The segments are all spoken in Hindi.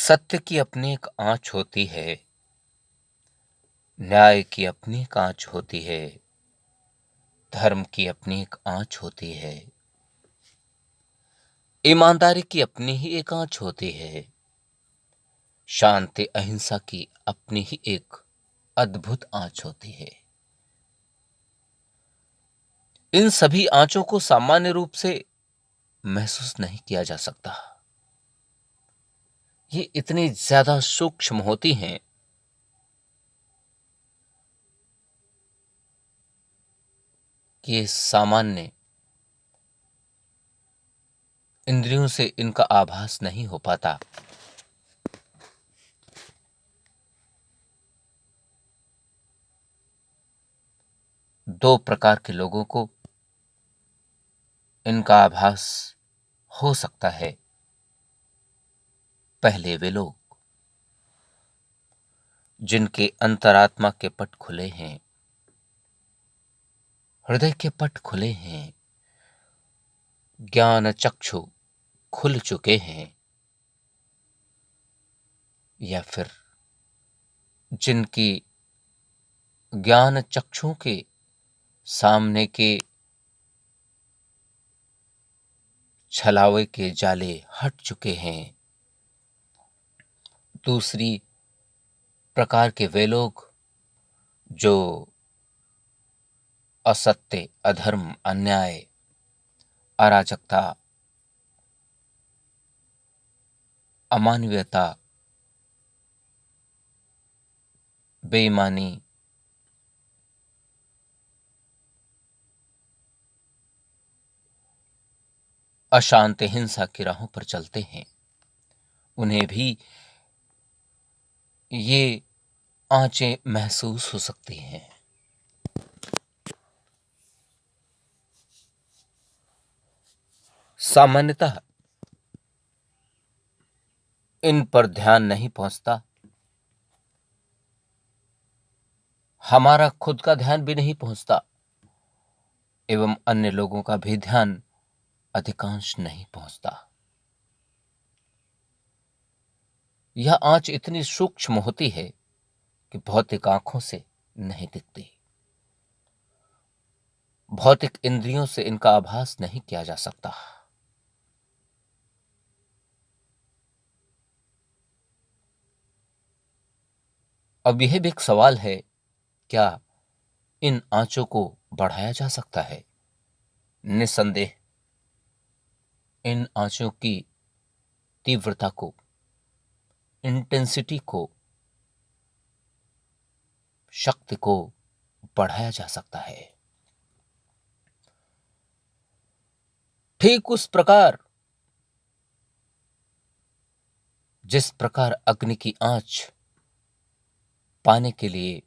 सत्य की अपनी एक आँच होती है, न्याय की अपनी एक आँच होती है, धर्म की अपनी एक आँच होती है, ईमानदारी की अपनी ही एक आँच होती है, शांति अहिंसा की अपनी ही एक अद्भुत आँच होती है। इन सभी आँचों को सामान्य रूप से महसूस नहीं किया जा सकता। ये इतनी ज्यादा सूक्ष्म होती हैं कि ये सामान्य इंद्रियों से इनका आभास नहीं हो पाता। दो प्रकार के लोगों को इनका आभास हो सकता है। पहले वे लोग जिनके अंतरात्मा के पट खुले हैं, हृदय के पट खुले हैं, ज्ञान चक्षु खुल चुके हैं, या फिर जिनकी ज्ञान चक्षुओं के सामने के छलावे के जाले हट चुके हैं। दूसरी प्रकार के वे लोग जो असत्य, अधर्म, अन्याय, अराजकता, अमानवीयता, बेईमानी, अशांत हिंसा की राहों पर चलते हैं, उन्हें भी ये आंचें महसूस हो सकती हैं। सामान्यतः इन पर ध्यान नहीं पहुंचता, हमारा खुद का ध्यान भी नहीं पहुंचता एवं अन्य लोगों का भी ध्यान अधिकांश नहीं पहुंचता। यह आंच इतनी सूक्ष्म होती है कि भौतिक आंखों से नहीं दिखती, भौतिक इंद्रियों से इनका आभास नहीं किया जा सकता। अब यह भी एक सवाल है, क्या इन आंचों को बढ़ाया जा सकता है? निस्संदेह इन आंचों की तीव्रता को, इंटेंसिटी को, शक्ति को बढ़ाया जा सकता है। ठीक उस प्रकार जिस प्रकार अग्नि की आंच पाने के लिए,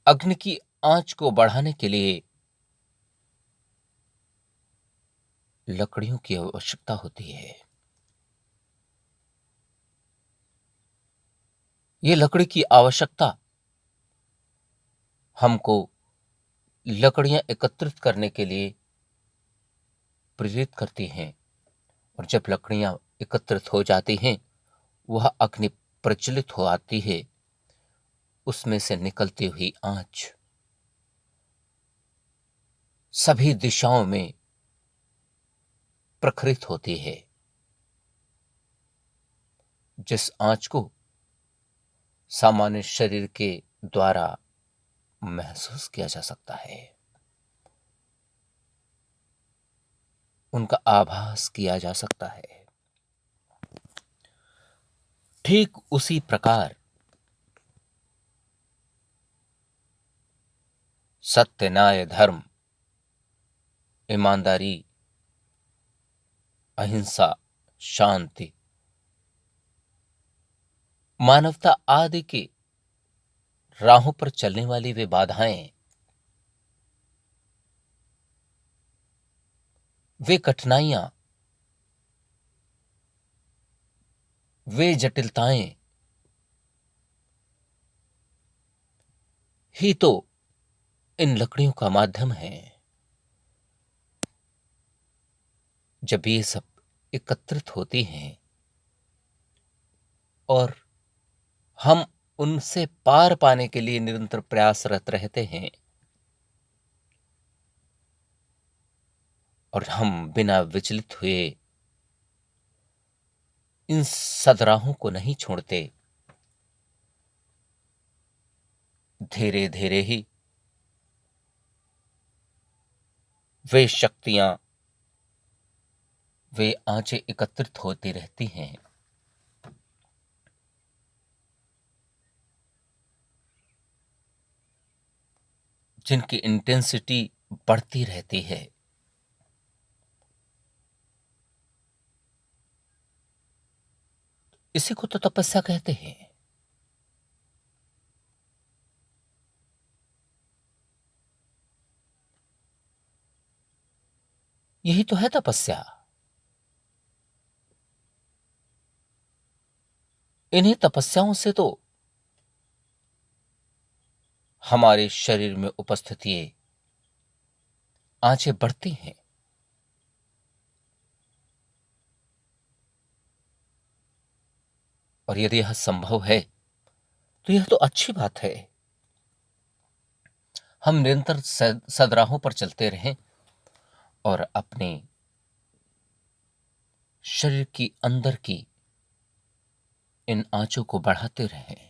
अग्नि की आंच को बढ़ाने के लिए लकड़ियों की आवश्यकता होती है। ये लकड़ी की आवश्यकता हमको लकड़ियां एकत्रित करने के लिए प्रेरित करती हैं, और जब लकड़ियां एकत्रित हो जाती हैं, वह अग्नि प्रज्वलित हो आती है। उसमें से निकलती हुई आंच सभी दिशाओं में प्रखरित होती है। जिस आंच को सामान्य शरीर के द्वारा महसूस किया जा सकता है, उनका आभास किया जा सकता है, ठीक उसी प्रकार सत्य, न्याय, धर्म, ईमानदारी, अहिंसा, शांति, मानवता आदि की राहों पर चलने वाली वे बाधाएं, वे कठिनाइयां, वे जटिलताएं ही तो इन लकड़ियों का माध्यम है। जब ये सब एकत्रित होती हैं और हम उनसे पार पाने के लिए निरंतर प्रयासरत रहते हैं और हम बिना विचलित हुए इन सदराहों को नहीं छोड़ते। धीरे धीरे ही वे शक्तियां, वे आंचें एकत्रित होती रहती हैं। जिनकी इंटेंसिटी बढ़ती रहती है। इसी को तो तपस्या कहते हैं। यही तो है तपस्या। इन्हीं तपस्याओं से तो हमारे शरीर में उपस्थित ये आंचें बढ़ती हैं। और यदि यह संभव है तो यह तो अच्छी बात है। हम निरंतर सदराहों पर चलते रहें और अपने शरीर की अंदर की इन आंचों को बढ़ाते रहें।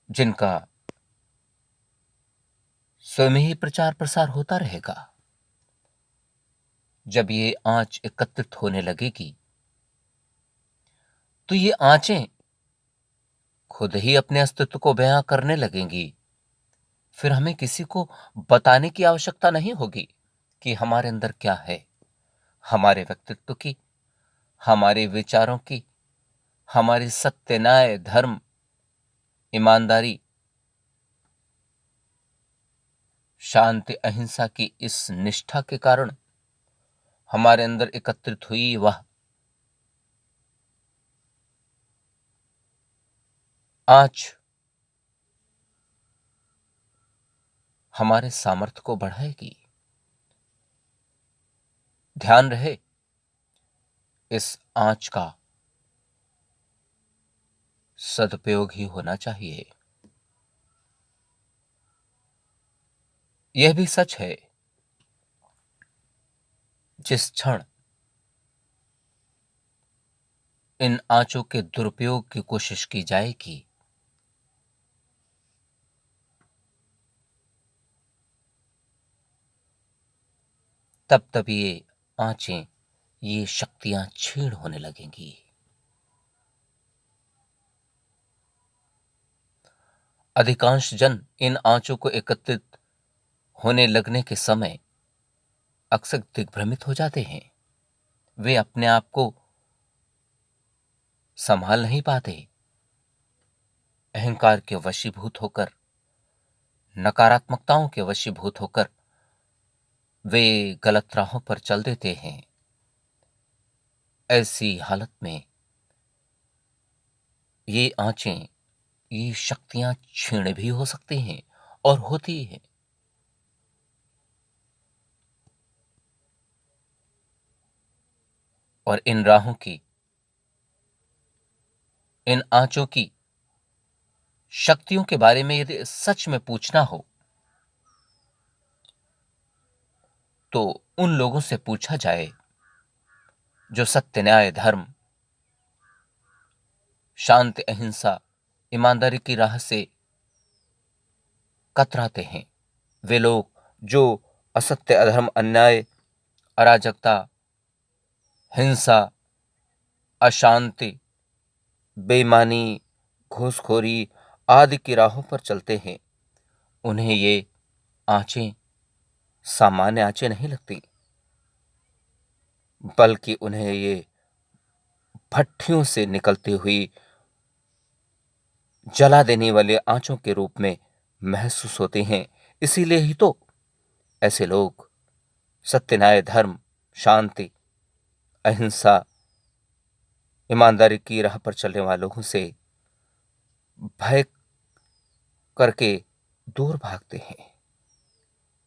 जिनका स्वयं ही प्रचार प्रसार होता रहेगा। जब ये आंच एकत्रित होने लगेगी तो ये आंचें खुद ही अपने अस्तित्व को बयां करने लगेंगी। फिर हमें किसी को बताने की आवश्यकता नहीं होगी कि हमारे अंदर क्या है। हमारे व्यक्तित्व की, हमारे विचारों की, हमारी सत्य, न्याय, धर्म, ईमानदारी, शांति, अहिंसा की इस निष्ठा के कारण हमारे अंदर एकत्रित हुई वह आंच हमारे सामर्थ्य को बढ़ाएगी। ध्यान रहे, इस आंच का सदुपयोग ही होना चाहिए। यह भी सच है, जिस क्षण इन आंचों के दुरुपयोग की कोशिश की जाएगी, तब तब ये आंचें, ये शक्तियां क्षीण होने लगेंगी। अधिकांश जन इन आंचों को एकत्रित होने लगने के समय अक्सर दिग्भ्रमित हो जाते हैं। वे अपने आप को संभाल नहीं पाते। अहंकार के वशीभूत होकर, नकारात्मकताओं के वशीभूत होकर वे गलत राहों पर चल देते हैं। ऐसी हालत में ये आंचें, ये शक्तियां क्षीण भी हो सकती हैं और होती हैं। और इन राहों की, इन आंचों की शक्तियों के बारे में यदि सच में पूछना हो तो उन लोगों से पूछा जाए जो सत्य, न्याय, धर्म, शांति, अहिंसा, ईमानदारी की राह से कतराते हैं। वे लोग जो असत्य, अधर्म, अन्याय, अराजकता, हिंसा, अशांति, बेईमानी, घूसखोरी आदि की राहों पर चलते हैं, उन्हें ये आंचें सामान्य आंचें नहीं लगती, बल्कि उन्हें ये भट्ठियों से निकलती हुई जला देने वाले आंचों के रूप में महसूस होते हैं। इसीलिए ही तो ऐसे लोग सत्य, न्याय, धर्म, शांति, अहिंसा, ईमानदारी की राह पर चलने वालों से भय करके दूर भागते हैं।